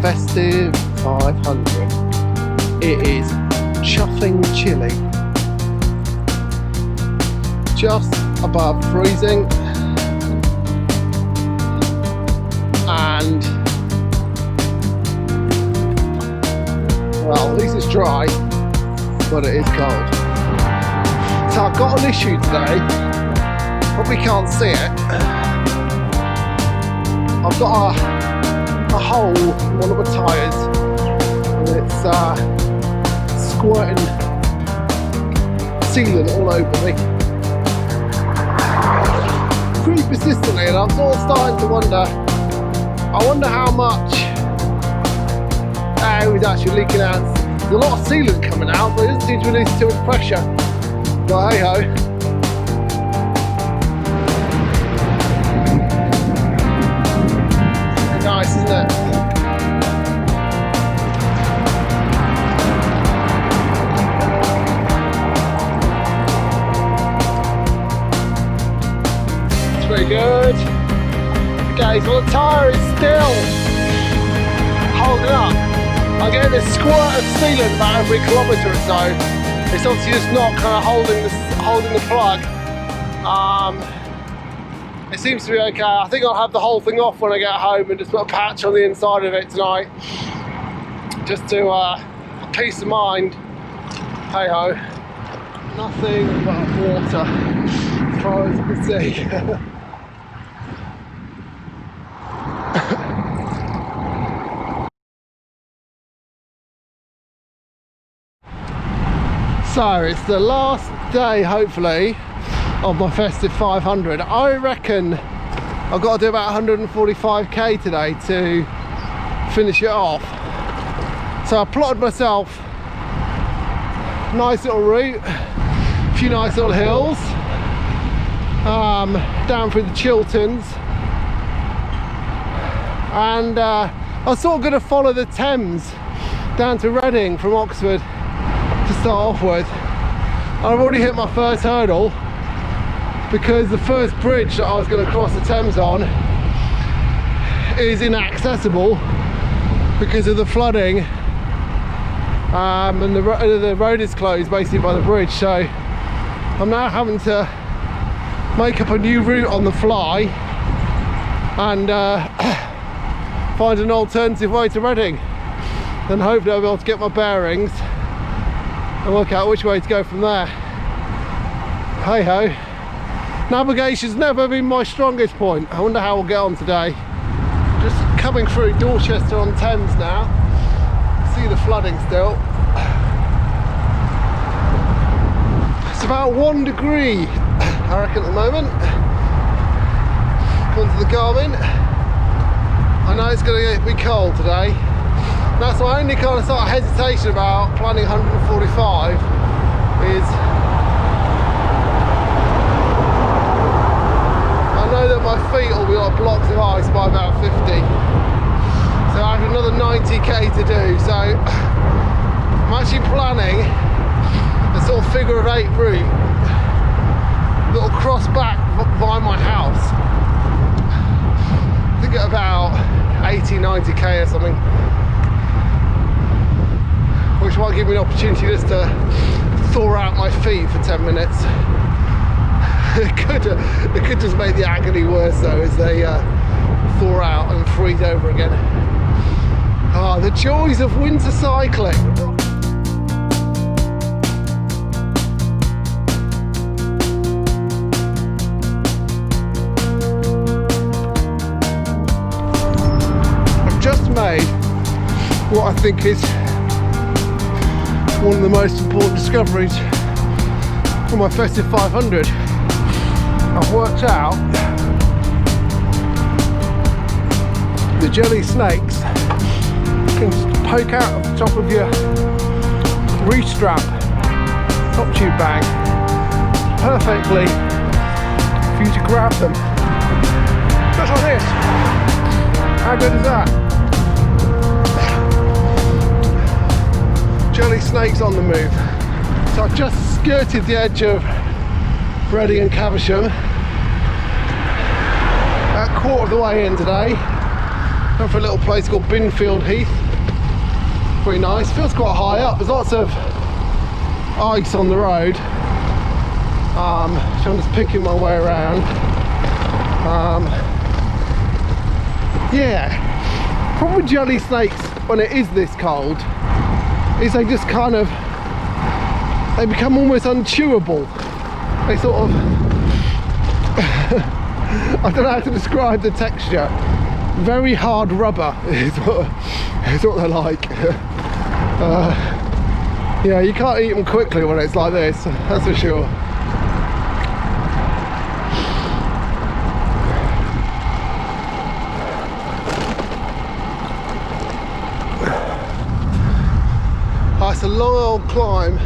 Festive 500. It is chuffing chilly, just above freezing, and well, at least it's dry, but it is cold. So I've got an issue today, probably can't see it. I've got a hole in one of my tyres, and it's squirting sealant all over me pretty persistently, and I'm sort of starting to wonder, I wonder how much air is actually leaking out. There's a lot of sealant coming out, but it doesn't seem to release too much pressure. But hey ho. Nice, isn't it? It's very good. Okay, so the tyre is still holding up. I'm getting this squirt of sealant about every kilometre or so. It's obviously just not kind of holding the plug. It seems to be okay. I think I'll have the whole thing off when I get home and just put a patch on the inside of it tonight, just to peace of mind. Hey ho. Nothing but water as far as you can see. So it's the last day, hopefully, of my Festive 500. I reckon I've got to do about 145k today to finish it off. So I plotted myself a nice little route, a few nice little hills, down through the Chilterns, and I was sort of going to follow the Thames down to Reading from Oxford to start off with. I've already hit my first hurdle because the first bridge that I was going to cross the Thames on is inaccessible because of the flooding, and the road is closed basically by the bridge. So I'm now having to make up a new route on the fly and find an alternative way to Reading. Then hopefully I'll be able to get my bearings and work out which way to go from there. Hey ho. Navigation's never been my strongest point. I wonder how we'll get on today. Just coming through Dorchester on Thames now. See the flooding still. It's about 1 degree, I reckon, at the moment. According to the Garmin. I know it's going to be cold today. That's my only kind of sort of hesitation about planning 145 is I know that my feet will be like blocks of ice by about 50. So I have another 90k to do. So I'm actually planning a sort of figure of 8 route that'll cross back by my house. I think at about 80-90k or something, which might give me an opportunity just to thaw out my feet for 10 minutes. It could just make the agony worse though, as they thaw out and freeze over again. Ah, the joys of winter cycling. I've just made what I think is one of the most important discoveries for my Festive 500. I've worked out the jelly snakes can poke out of the top of your reach strap, top tube bag, perfectly for you to grab them. Just like this. How good is that? Jelly snakes on the move. So I've just skirted the edge of Reading and Caversham, about a quarter of the way in today. Going for a little place called Binfield Heath. Pretty nice. Feels quite high up. There's lots of ice on the road. So I'm just picking my way around. Yeah. Problem with jelly snakes when it is this cold is they just kind of, they become almost unchewable. They sort of I don't know how to describe the texture. Very hard rubber is what they're like. Yeah, you can't eat them quickly when it's like this, that's for sure. Oh, it's a long old climb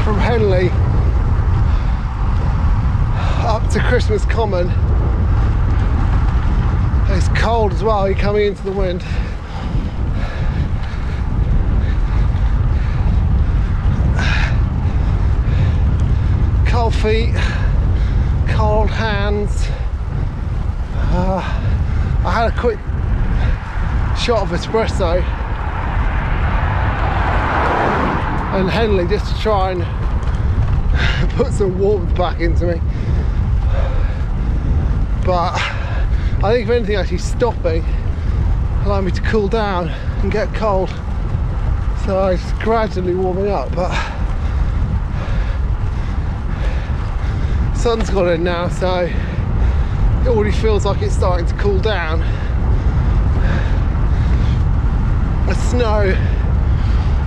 from Henley up to Christmas Common. It's cold as well, you're coming into the wind. Cold feet, cold hands. I had a quick shot of espresso and Henley just to try and put some warmth back into me. But I think if anything, actually stopping allowed me to cool down and get cold. So it's gradually warming up, but sun's got in now, so it already feels like it's starting to cool down. The snow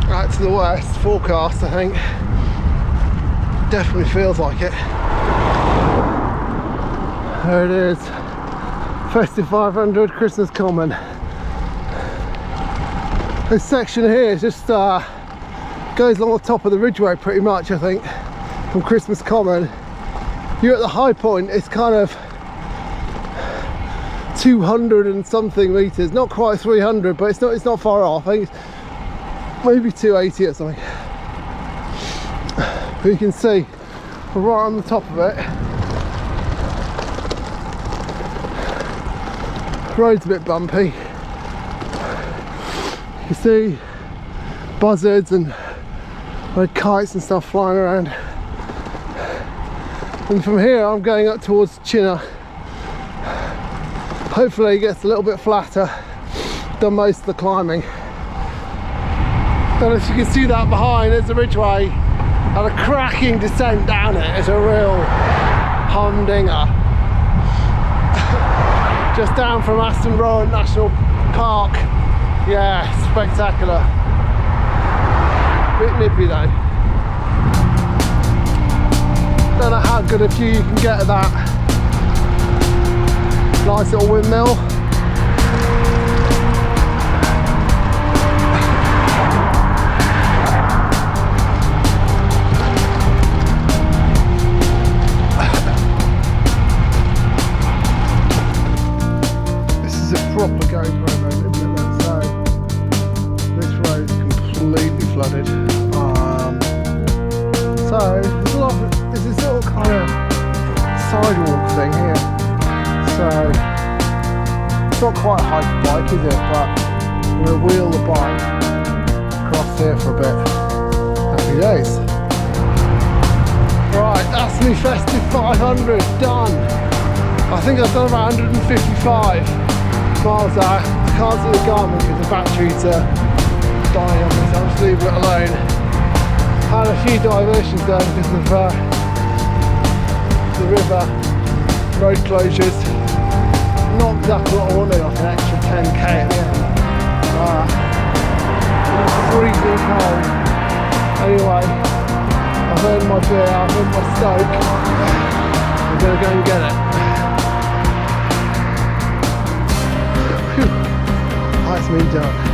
out to the west forecast, I think, definitely feels like it. There it is, Festive 500 Christmas Common. This section here is just goes along the top of the ridgeway pretty much, I think, from Christmas Common. You're at the high point, it's kind of 200 and something meters, not quite 300, but it's not far off. I think it's maybe 280 or something. But you can see we're right on the top of it. Road's a bit bumpy. You see buzzards and red kites and stuff flying around. And from here I'm going up towards Chinner. Hopefully it gets a little bit flatter. Done most of the climbing. And as you can see that behind, there's a ridgeway and a cracking descent down it. It's a real humdinger. Just down from Aston Rowan National Park. Yeah, spectacular. Bit nippy though. Don't know how good a view you can get of that. Nice little windmill. This is a proper GoPro road, isn't it? So this road is completely flooded. So there's this little kind of sidewalk thing here. So it's not quite a high bike, is it? But we'll wheel the bike across here for a bit. Happy days. Right, that's me Festive 500 done. I think I've done about 155 miles out. Can't see the Garmin because the batteries are dying on me, so I'll just leave it alone. Had a few diversions done because of the river road closures. Not exactly what I wanted, like an extra 10k at the end. It was freezing cold. Anyway, I've earned my beer, I've earned my stoke. I'm going to go and get it. Whew. That's me done.